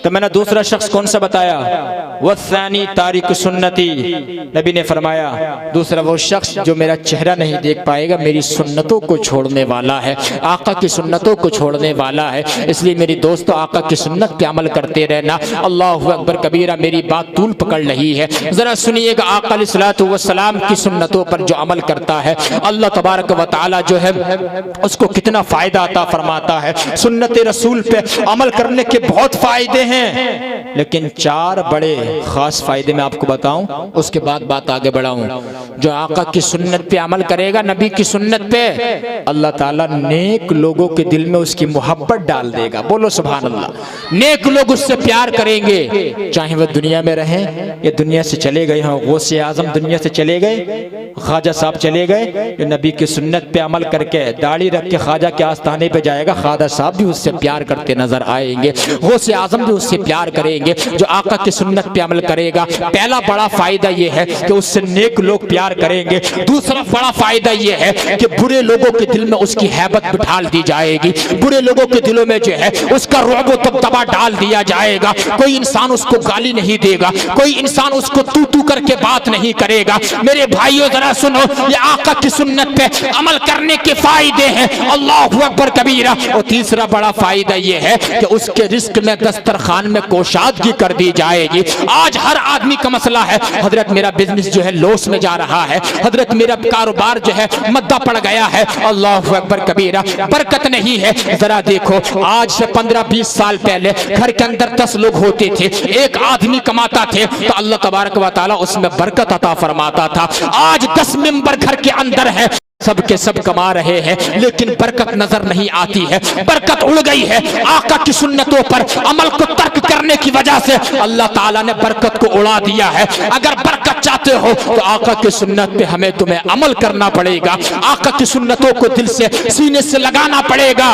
تو میں نے دوسرا شخص کون سا بتایا؟ والثانی تارک سنتی. نبی نے فرمایا دوسرا وہ شخص جو میرا چہرہ نہیں دیکھ پائے گا، میری سنتوں کو چھوڑنے والا ہے، آقا کی سنتوں کو چھوڑنے والا ہے. اس لیے میری دوستو آقا کی سنت پہ عمل کرتے رہنا. اللہ اکبر کبیرہ. میری بات طول پکڑ رہی ہے، ذرا سنیے گا. آقا علیہ الصلوۃ والسلام کی سنتوں پر جو عمل کرتا ہے اللہ تبارک و تعالی جو ہے اس کو کتنا فائدہ عطا فرماتا ہے. سنت رسول پہ عمل کرنے کے بہت فائدے ہیں، لیکن 4 بڑے خاص فائدے میں آپ کو بتاؤں، اس کے بعد بات آگے بڑھاؤں. جو آقا کی سنت پہ عمل کرے گا، نبی کی سنت پہ، اللہ تعالیٰ نیک لوگوں کے دل میں اس کی محبت ڈال دے گا. بولو سبحان اللہ. نیک لوگ اس سے پیار کریں گے، چاہے وہ دنیا میں رہیں یا دنیا سے چلے گئے ہوں. غوث اعظم دنیا سے چلے گئے، خواجہ صاحب چلے گئے، جو نبی کی سنت پہ عمل کر کے داڑھی رکھ کے خواجہ کے آستانے پہ جائے گا، خواجہ صاحب بھی اس سے پیار کرتے نظر آئیں گے، غوث اعظم بھی اس سے پیار کریں گے، جو آقا کی سنت پہ عمل کرے گا، پہلا بڑا فائدہ یہ ہے کہ اس سے نیک لوگ پیار کریں گے۔ دوسرا بڑا فائدہ یہ ہے کہ برے لوگوں کے دل میں اس کی ہیبت بٹھال دی جائے گی، برے لوگوں کے دلوں میں جو ہے اس کا رعب و دبدبا ڈال دیا جائے گا۔ کوئی انسان اس کو گالی نہیں دے گا، کوئی انسان اس کو تو تو کر کے بات نہیں کرے گا۔ میرے بھائیوں ذرا سنو، یہ آقا کی سنت پہ عمل کرنے کے فائدے ہیں، اللہ اکبر کبیرہ۔ اور تیسرا بڑا فائدہ یہ ہے کہ اس کے رزق میں دسترخوان میں کوشادگی کر دی جائے گی۔ آج ہر آدمی کا مسئلہ ہے، حضرت میرا بزنس جو ہے لاس میں جا رہا ہے، حضرت میرا کاروبار جو ہے مدہ پڑ گیا ہے، اللہ اکبر کبیرہ، برکت نہیں ہے۔ ذرا دیکھو، آج سے 15-20 سال پہلے گھر کے اندر 10 لوگ ہوتے تھے، ایک آدمی کماتا تھے تو اللہ تبارک و تعالی اس میں برکت عطا فرماتا تھا۔ آج 10 ممبر گھر کے اندر ہے، سب کے سب کما رہے ہیں لیکن برکت نظر نہیں آتی ہے، برکت اڑ گئی ہے۔ آقا کی سنتوں پر عمل کو ترک کرنے کی وجہ سے اللہ تعالیٰ نے برکت کو اڑا دیا ہے۔ اگر برکت چاہتے ہو تو آقا کی سنت پہ ہمیں تمہیں عمل کرنا پڑے گا، آقا کی سنتوں کو دل سے سینے سے لگانا پڑے گا۔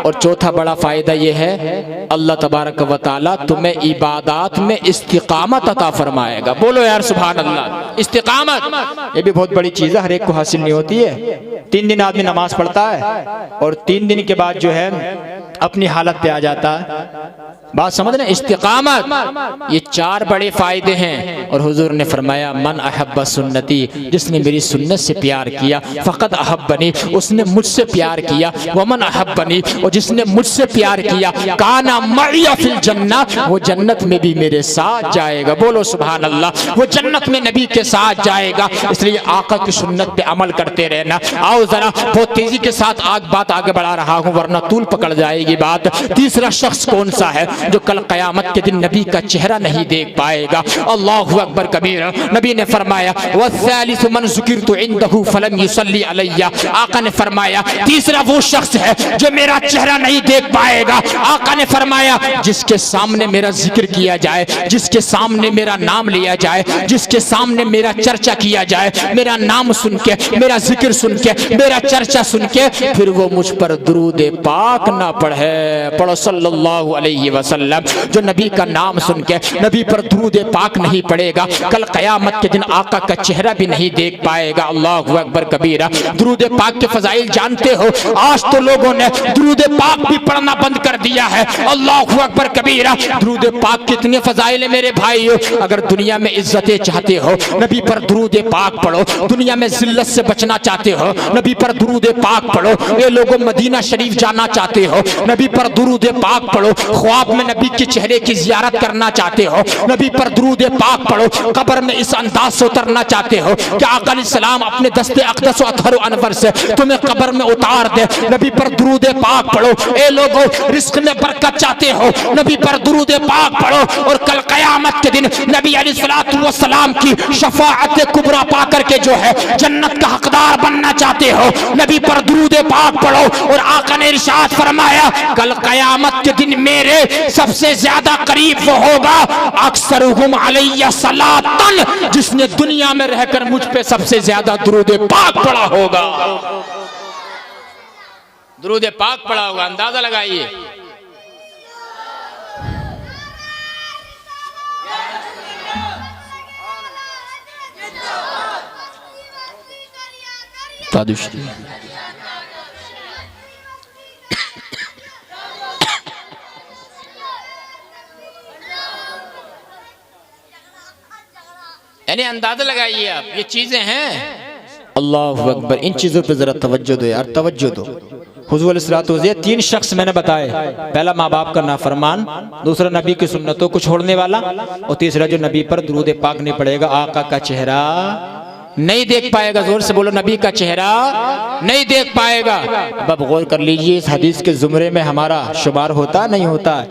اور چوتھا بڑا فائدہ یہ ہے، اللہ تبارک و تعالیٰ تمہیں عبادات میں استقامت عطا فرمائے گا۔ بولو یار سبحان اللہ۔ استقامت یہ بھی بہت بڑی چیز ہے، ہر ایک کو حاصل نہیں ہوتی ہے۔ 3 دن آدمی نماز پڑھتا ہے اور 3 دن کے بعد جو ہے اپنی حالت پہ آ جاتا ہے۔ بات سمجھ رہے ہیں؟ استقامت، یہ 4 بڑے فائدے ہیں۔ اور حضور نے فرمایا من احب سنتی، جس نے میری سنت سے پیار کیا، فقط احبنی، اس نے مجھ سے پیار کیا، ومن احبنی، اور جس نے مجھ سے پیار کیا، کانا معی فی الجنہ، وہ جنت میں بھی میرے ساتھ جائے گا۔ بولو سبحان اللہ، وہ جنت میں نبی کے ساتھ جائے گا۔ اس لیے آقا کی سنت پہ عمل کرتے رہنا۔ آؤ ذرا بہت تیزی کے ساتھ بات آگے بڑھا رہا ہوں ورنہ طول پکڑ جائے گی بات۔ تیسرا شخص کون سا ہے جو کل قیامت کے دن نبی کا چہرہ نہیں دیکھ پائے گا؟ اللہ اکبر کبیرہ۔ نبی نے فرمایا والثالث من ذکرت عنده فلم يصلي علی، آقا نے فرمایا تیسرا وہ شخص ہے جو میرا چہرہ نہیں دیکھ پائے گا۔ آقا نے فرمایا جس کے سامنے میرا ذکر کیا جائے، جس کے سامنے میرا نام لیا جائے، جس کے سامنے میرا چرچا کیا جائے، میرا نام سن کے، میرا ذکر سن کے، میرا چرچا سن کے، پھر وہ مجھ پر درود پاک نہ پڑھے، پڑھو صلی اللہ علیہ وسلم۔ جو نبی کا نام سن کے نبی پر درود پاک نہیں پڑھے گا، کل قیامت کے دن آقا کا چہرہ بھی نہیں دیکھ پائے گا۔ اللہ اکبر کبیرہ۔ درود پاک کے فضائل جانتے ہو؟ آج تو لوگوں نے درود پاک بھی پڑھنا بند کر دیا ہے۔ اللہ اکبر کبیرہ۔ درود پاک کتنے فضائل ہیں میرے بھائیو۔ اگر دنیا میں عزتیں چاہتے ہو نبی پر درود پاک پڑھو، دنیا میں ذلت سے بچنا چاہتے ہو نبی پر درود پاک پڑھو، اے لوگوں مدینہ شریف جانا چاہتے ہو نبی پر درود پاک پڑھو، خواب میں نبی کے چہرے کی زیارت کرنا چاہتے ہو نبی پر درود پاک پڑھو، قبر میں اس انداز سے اترنا چاہتے ہو کہ آقا علیہ السلام اپنے دست اقدس و اطہر و انور سے تمہیں قبر میں اتار دے، نبی پر درود پاک پڑھو۔ اے لوگوں رزق میں برکت چاہتے ہو نبی پر درود پاک پڑھو، اور کل قیامت کے دن نبی علیہ السلام کی شفاعت کبریٰ پا کر کے جو ہے جنت کا حقدار بننا چاہتے ہو نبی پر درود پاک پڑھو۔ اور آقا نے ارشاد فرمایا کل قیامت کے دن میرے سب سے زیادہ قریب وہ ہوگا اکثرہم علیہ صلاۃً، جس نے دنیا میں رہ کر مجھ پہ سب سے زیادہ درود پاک پڑھا ہوگا۔ درود پاک پڑھا ہوگا، اندازہ لگائیے۔ یعنی اندازہ لگائیے آپ، یہ چیزیں ہیں۔ اللہ اکبر، ان چیزوں پہ ذرا توجہ دو یار، توجہ دو۔ حضور علیہ الصلوۃ والسلام 3 شخص میں نے بتائے، پہلا ماں باپ کا نافرمان، دوسرا نبی کی سنتوں کو چھوڑنے والا، اور تیسرا جو نبی پر درود پاک نہیں پڑے گا آقا کا چہرہ نہیں دیکھ پائے گا۔ زور سے بولو، نبی کا چہرہ نہیں دیکھ پائے گا۔ اب غور کر لیجئے، اس حدیث کے زمرے میں ہمارا شمار ہوتا نہیں ہوتا ہے؟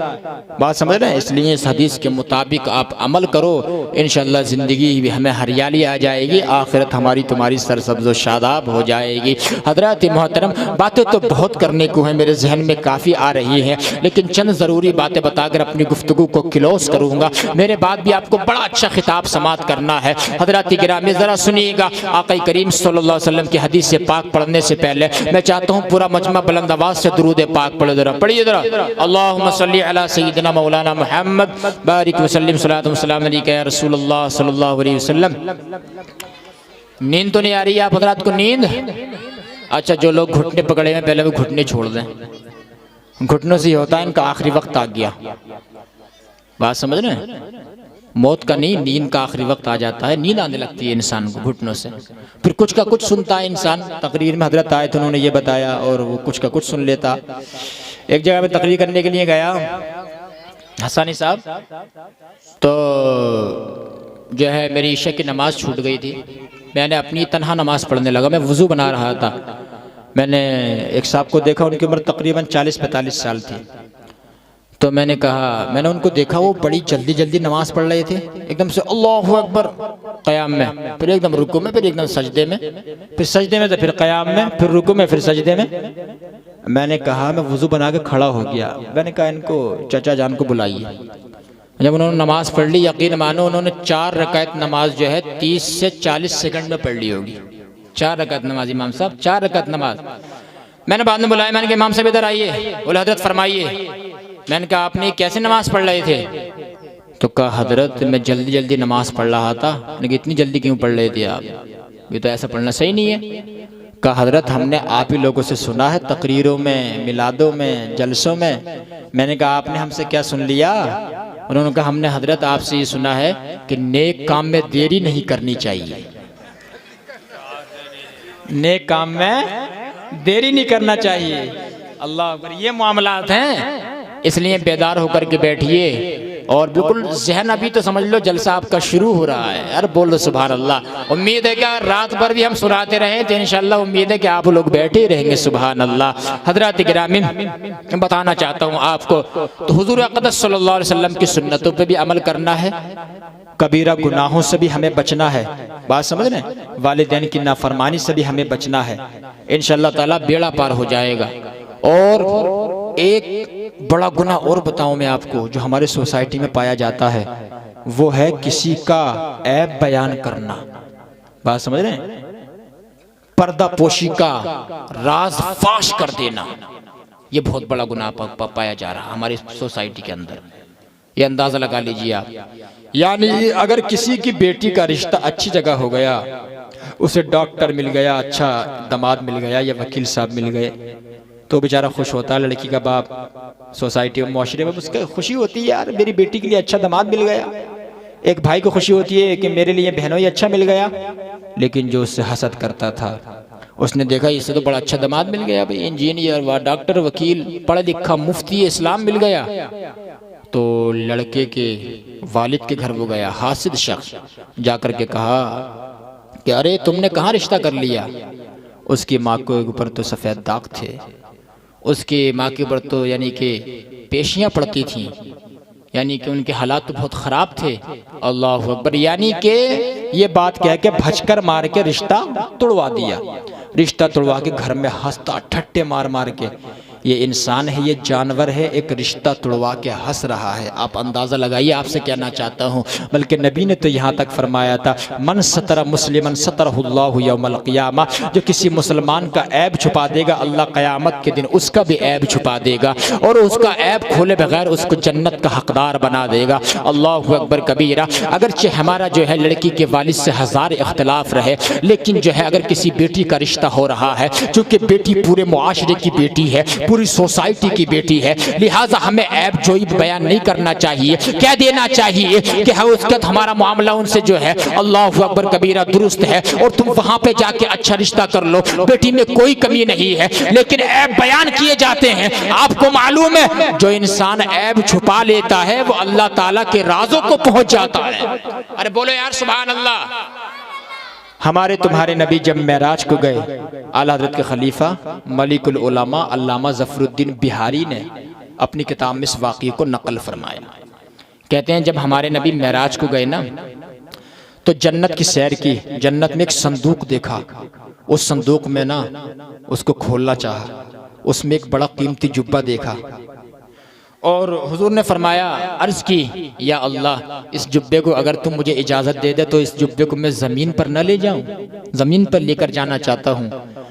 بات سمجھ رہے ہیں؟ اس لیے اس حدیث کے مطابق آپ عمل کرو، انشاءاللہ زندگی بھی ہمیں ہریالی آ جائے گی، آخرت ہماری تمہاری سرسبز و شاداب ہو جائے گی۔ حضرات محترم، باتیں تو بہت کرنے کو ہیں، میرے ذہن میں کافی آ رہی ہیں، لیکن چند ضروری باتیں بتا کر اپنی گفتگو کو کلوز کروں گا۔ میرے بعد بھی آپ کو بڑا اچھا خطاب سماعت کرنا ہے۔ حضرات گرامی ذرا سنیے گا۔ آقا کریم صلی اللہ علیہ وسلم کی حدیث سے پاک پڑھنے سے پہلے میں چاہتا ہوں پورا مجمع بلند آواز سے درود پاک پڑھے ذرا، پڑھیے ذرا۔ اللہم صلی علی سیدنا مولانا محمد بارک وسلم صلاۃ و سلام علیک یا رسول اللہ صلی اللہ علیہ وسلم۔ نیند تو نہیں آ رہی ہے آپ حضرات کو؟ نیند اچھا، جو لوگ گھٹنے پکڑے ہیں پہلے وہ گھٹنے چھوڑ دیں، گھٹنوں سے ہی ہوتا ہے ان کا آخری وقت آ گیا، بات سمجھ رہے ہیں؟ موت کا نہیں، نیند کا آخری وقت آ جاتا ہے، نیند آنے لگتی ہے انسان کو گھٹنوں سے، پھر کچھ کا کچھ سنتا ہے انسان۔ تقریر میں حضرت آئے تھے، انہوں نے یہ بتایا اور وہ کچھ کا کچھ سن لیتا۔ ایک جگہ میں تقریر کرنے کے لیے گیا حسانی صاحب، تو جو ہے میری عشاء کی نماز چھوٹ گئی تھی، میں نے اپنی تنہا نماز پڑھنے لگا، میں وضو بنا رہا تھا۔ میں نے ایک صاحب کو دیکھا، ان کی عمر تقریباً 40-45 سال تھی، تو میں نے کہا، میں نے ان کو دیکھا وہ بڑی جلدی جلدی نماز پڑھ رہے تھے، ایک دم سے اللہ اکبر قیام میں، پھر ایک دم رکوع میں، پھر ایک دم سجدے میں، پھر سجدے میں، پھر قیام میں، پھر رکوع میں، پھر سجدے میں۔ میں نے کہا، میں وضو بنا کے کھڑا ہو گیا، میں نے کہا ان کو چچا جان کو بلائیے۔ جب انہوں نے نماز پڑھ لی، یقین مانو انہوں نے 4 رکعت نماز جو ہے 30 سے 40 سیکنڈ میں پڑھ لی ہوگی۔ 4 رکعت نماز امام صاحب، 4 رکعت نماز۔ میں نے بعد میں بلایا، میں نے کہا امام صاحب ادھر آئیے، بولے حضرت فرمائیے۔ میں نے کہا آپ نے کیسے نماز پڑھ رہے تھے؟ تو کہا حضرت میں جلدی جلدی نماز پڑھ رہا تھا۔ میں نے کہا اتنی جلدی کیوں پڑھ رہے تھے آپ؟ یہ تو ایسا پڑھنا صحیح نہیں ہے۔ کہا حضرت ہم نے آپ ہی لوگوں سے سنا ہے، تقریروں میں، میلادوں میں، جلسوں میں۔ میں نے کہا آپ نے ہم سے کیا سن لیا؟ انہوں نے کہا ہم نے حضرت آپ سے یہ سنا ہے کہ نیک کام میں دیری نہیں کرنی چاہیے، نیک کام میں دیری نہیں کرنا چاہیے۔ اللہ اکبر، یہ معاملات ہیں، اس لیے بیدار ہو کر کے بیٹھیے، اور بالکل ذہن ابھی تو سمجھ لو جلسہ آپ کا شروع ہو رہا ہے، یار بول دو سبحان اللہ۔ امید ہے کہ رات بھر بھی ہم سناتے رہیں تو انشاءاللہ امید ہے کہ آپ لوگ بیٹھے رہیں گے، سبحان اللہ۔ حضرات گرامی، بتانا چاہتا ہوں آپ کو، تو حضور اقدس صلی اللہ علیہ وسلم کی سنتوں پہ بھی عمل کرنا ہے، کبیرہ گناہوں سے بھی ہمیں بچنا ہے، بات سمجھ رہے ہیں؟ والدین کی نافرمانی سے بھی ہمیں بچنا ہے، انشاءاللہ تعالیٰ بیڑا پار ہو جائے گا۔ اور ایک بڑا گناہ اور بتاؤں میں آپ کو جو ہمارے سوسائٹی میں پایا جاتا ہے، وہ ہے کسی کا عیب بیان کرنا، بات سمجھ رہے ہیں؟ پردہ پوشی کا راز فاش کر دینا، یہ بہت بڑا گناہ پایا جا رہا ہے ہماری سوسائٹی کے اندر، یہ اندازہ لگا لیجئے آپ۔ یعنی اگر کسی کی بیٹی کا رشتہ اچھی جگہ ہو گیا، اسے ڈاکٹر مل گیا، اچھا داماد مل گیا یا وکیل صاحب مل گئے، تو بیچارہ خوش ہوتا ہے، لڑکی کا باپ سوسائٹی اور معاشرے میں اس کا خوشی ہوتی ہے، یار میری بیٹی کے لیے اچھا داماد مل گیا۔ ایک بھائی کو خوشی ہوتی ہے کہ میرے لیے بہنوئی اچھا مل گیا، لیکن جو اس سے حسد کرتا تھا اس نے دیکھا اس سے تو بڑا اچھا داماد مل گیا، بھائی انجینئر، ڈاکٹر، وکیل، پڑھا لکھا، مفتی اسلام مل گیا، تو لڑکے کے والد کے گھر وہ گیا، حاسد شخص، جا کر کے کہا کہ ارے تم نے کہاں رشتہ کر لیا؟ اس کی ماں کو اوپر تو سفید داغ تھے، اس کی ماں کے اوپر تو یعنی کہ پیشیاں پڑتی تھیں، یعنی کہ ان کے حالات تو بہت خراب تھے۔ اللہ اکبر، یعنی کہ یہ بات کہہ کے بھج کر مار کے رشتہ توڑوا دیا، رشتہ توڑوا کے گھر میں ہنستا ٹھٹے مار مار کے۔ یہ انسان ہے، یہ جانور ہے، ایک رشتہ توڑوا کے ہنس رہا ہے۔ آپ اندازہ لگائیے، آپ سے کہنا چاہتا ہوں، بلکہ نبی نے تو یہاں تک فرمایا تھا، من ستر مسلمن سترہ اللہ یوم القیامہ، جو کسی مسلمان کا عیب چھپا دے گا اللہ قیامت کے دن اس کا بھی عیب چھپا دے گا، اور اس کا عیب کھولے بغیر اس کو جنت کا حقدار بنا دے گا۔ اللہ اکبر کبیرہ۔ اگرچہ ہمارا جو ہے لڑکی کے والد سے ہزار اختلاف رہے، لیکن جو ہے اگر کسی بیٹی کا رشتہ ہو رہا ہے، چونکہ بیٹی پورے معاشرے کی بیٹی ہے، پوری سوسائٹی کی بیٹی ہے، لہٰذا ہمیں عیب جوئی بیان نہیں کرنا چاہیے، کہہ دینا چاہیے کہ اس وقت ہمارا معاملہ ان سے جو ہے اللہ اکبر کبیرہ درست ہے، اور تم وہاں پہ جا کے اچھا رشتہ کر لو، بیٹی میں کوئی کمی نہیں ہے، لیکن عیب بیان کیے جاتے ہیں۔ آپ کو معلوم ہے جو انسان عیب چھپا لیتا ہے وہ اللہ تعالیٰ کے رازوں کو پہنچ جاتا ہے۔ ارے بولو یار سبحان اللہ۔ ہمارے تمہارے نبی جب معراج کو گئے، اعلیٰ حضرت کے خلیفہ ملک العلماء علامہ ظفر الدین بہاری نے اپنی کتاب میں اس واقعے کو نقل فرمایا۔ کہتے ہیں جب ہمارے نبی معراج کو گئے نا، تو جنت کی سیر کی، جنت میں ایک صندوق دیکھا، اس صندوق میں نا اس کو کھولنا چاہا، اس میں ایک بڑا قیمتی جبہ دیکھا، اور حضور نے فرمایا، عرض کی یا اللہ اس جبے کو اگر تم مجھے اجازت دے دے تو اس جبے کو میں زمین پر نہ لے جاؤں، زمین پر لے کر جانا چاہتا ہوں۔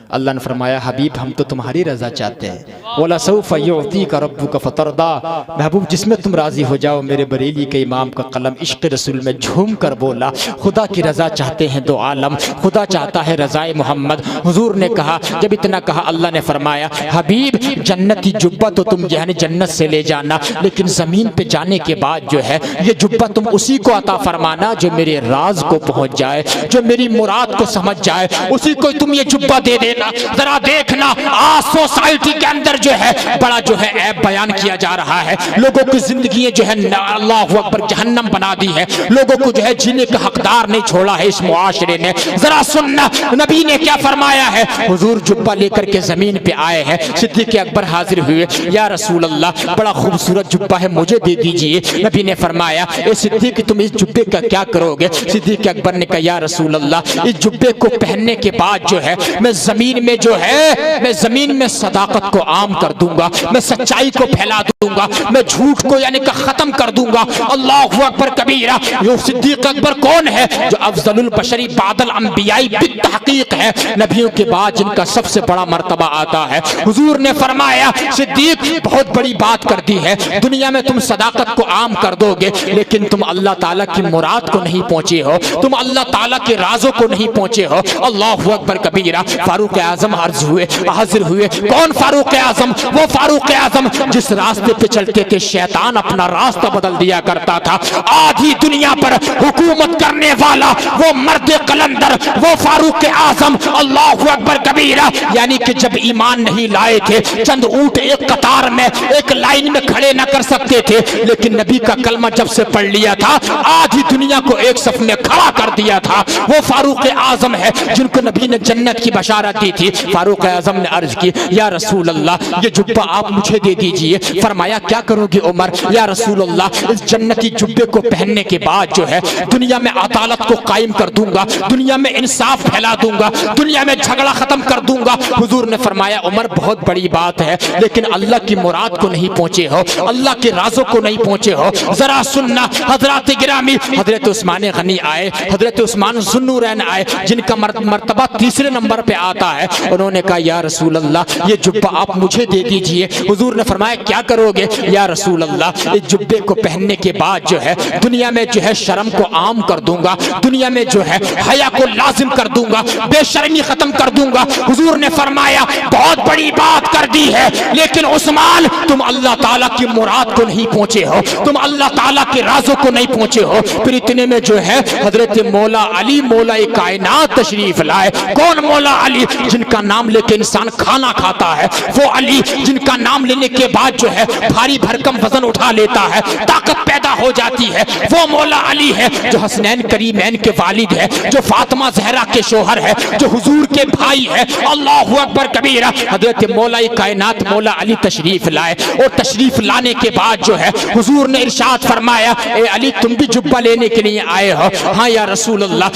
اللہ نے فرمایا حبیب ہم تو تمہاری رضا چاہتے ہیں، وَلَسَوْفَ يُعْطِيكَ رَبُّكَ فَتَرْضَىٰ، محبوب جس میں تم راضی ہو جاؤ۔ میرے بریلی کے امام کا قلم عشق رسول میں جھوم کر بولا، خدا کی رضا چاہتے ہیں دو عالم، خدا چاہتا ہے رضائے محمد۔ حضور نے کہا، جب اتنا کہا اللہ نے فرمایا حبیب جنتی جبہ تو تم یعنی جنت سے لے جانا، لیکن زمین پہ جانے کے بعد جو ہے یہ جبہ تم اسی کو عطا فرمانا جو میرے راز کو پہنچ جائے، جو میری مراد کو سمجھ جائے، اسی کو تم یہ جبہ دے دینا۔ ذرا دیکھنا آج سوسائٹی کے اندر جو ہے بڑا جو ہے عیب بیان کیا جا رہا ہے، لوگوں کی زندگیاں جو ہے اللہ اکبر جہنم بنا دی ہے، لوگوں کو جو ہے جینے کا حقدار نہیں چھوڑا ہے اس معاشرے نے۔ ذرا سننا نبی نے کیا فرمایا ہے، حضور جبہ لے کر کے زمین پہ آئے ہیں، صدیق اکبر حاضر ہوئے، یا رسول اللہ بڑا خوبصورت جبہ ہے مجھے دے دیجئے۔ نبی نے فرمایا اے صدیق تم اس جبے کا کیا کرو گے؟ صدیق اکبر نے کہا یا رسول اللہ اس جبے کو پہننے کے بعد جو ہے میں زمین میں جو ہے میں زمین میں صداقت کو عام کر دوں گا، میں سچائی کو پھیلا دوں گا، میں جھوٹ کو یعنی کہ ختم کر دوں گا۔ اللہ اکبر کبیرہ۔ یہ صدیق اکبر کون ہے؟ جو افضل البشری بعد الانبیاء بالتحقیق ہے، نبیوں کے بعد جن کا سب سے بڑا مرتبہ آتا ہے۔ حضور نے فرمایا صدیق بہت بڑی بات کر دی ہے، دنیا میں تم صداقت کو عام کر دو گے لیکن تم اللہ تعالیٰ کی مراد کو نہیں پہنچے ہو، تم اللہ تعالیٰ کے رازوں کو نہیں پہنچے ہو۔ اللہ اکبر کبیرہ۔ فاروق اعظم حاضر ہوئے۔ کون فاروق اعظم؟ وہ فاروق اعظم جس راستے پہ چلتے کہ شیطان اپنا راستہ بدل دیا کرتا تھا، آدھی دنیا پر حکومت کرنے والا وہ مرد قلندر، وہ فاروق اعظم۔ اللہ اکبر کبیرہ۔ یعنی کہ جب ایمان نہیں لائے تھے چند اونٹ ایک قطار میں ایک لائن میں کھڑے نہ کر سکتے تھے، لیکن نبی کا کلمہ جب سے پڑھ لیا تھا آدھی دنیا کو ایک صف میں کھڑا کر دیا تھا۔ وہ فاروق اعظم ہے جن کو نبی نے جنت کی بشارت دی تھی۔ فاروق اعظم نے عرض کی یا رسول اللہ یہ جبہ آپ مجھے دے دیجئے۔ فرمایا کیا کرو گے عمر؟ یا رسول اللہ اس جنتی جبے کو پہننے کے بعد جو ہے دنیا میں عدالت کو قائم کر دوں گا، دنیا میں انصاف پھیلا دوں گا، دنیا میں جھگڑا ختم کر دوں گا۔ حضور نے فرمایا عمر بہت بڑی بات ہے لیکن اللہ کی مراد کو نہیں پہنچے ہو، اللہ کے رازوں کو نہیں پہنچے ہو۔ ذرا سننا حضرات گرامی، حضرت عثمان غنی آئے، حضرت عثمان ذو النورین آئے جن کا مرتبہ تیسرے نمبر پہ آتا ہے۔ انہوں نے کہا یا رسول اللہ یہ جبہ آپ مجھے دے دیجئے۔ حضور نے فرمایا کیا کرو گے؟ یا رسول اللہ اس جبے کو پہننے کے بعد جو ہے دنیا میں جو ہے شرم کو عام کر دوں گا، دنیا میں جو ہے حیا کو لازم کر دوں گا، بے شرمی ختم کر دوں گا۔ حضور نے فرمایا بہت بڑی بات کر دی ہے لیکن عثمان تم اللہ تعالیٰ کی مراد کو نہیں پہنچے ہو، تم اللہ تعالیٰ کے رازوں کو نہیں پہنچے ہو۔ پھر اتنے میں جو ہے حضرت مولا علی مولا کائنات تشریف لائے۔ کون مولا علی؟ جن کا نام لے کے انسان کھانا کھاتا ہے، وہ علی جن کا نام لینے کے بعد جو ہے بھاری بھرکم وزن اٹھا لیتا ہے، طاقت پیدا ہو جاتی ہے، وہ مولا علی ہے جو حسنین کریمین کے والد ہے، جو فاطمہ زہرا کے شوہر ہے، جو حضور کے بھائی ہے۔ اللہ اکبر کبیرہ۔ حضرت مولا کائنات مولا علی تشریف لائے اور تشریف لانے کے بعد جو ہے حضور نے ارشاد فرمایا اے علی تم بھی جبہ لینے کے لیے آئے ہو؟ ہاں یا رسول اللہ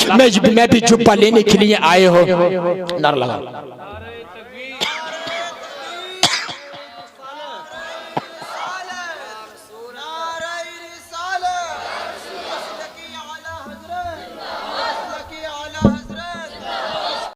میں بھی جبہ لینے کے لیے آئے ہو۔ نعرہ لگا